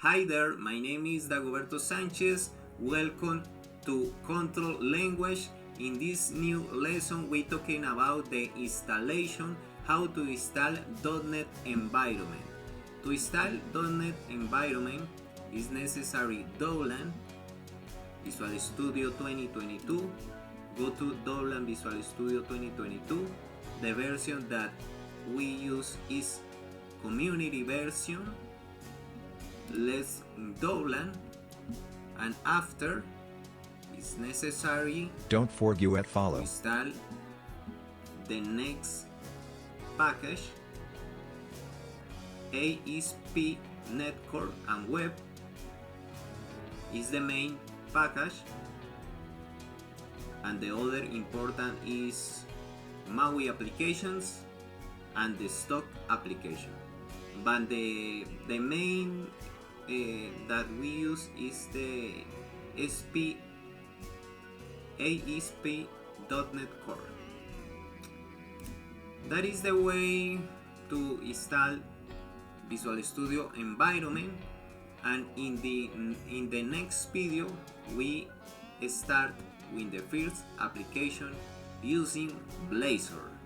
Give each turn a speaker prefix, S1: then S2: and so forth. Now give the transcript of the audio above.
S1: Hi there, my name is Dagoberto Sanchez. Welcome to Control Language. In this new lesson, we're talking about the installation, how to install .NET environment. To install .NET environment is necessary Dowland Visual Studio 2022. Go to Dowland Visual Studio 2022. The version that we use is community version. Let's Dowland, and after it's necessary
S2: Don't forget
S1: to
S2: follow.
S1: install the next package, ASP Netcore and Web is the main package, and the other important is MAUI applications and the stock application. But the main that we use is the ASP.NET Core. That is the way to install Visual Studio environment, and in the next video we start with the first application using Blazor.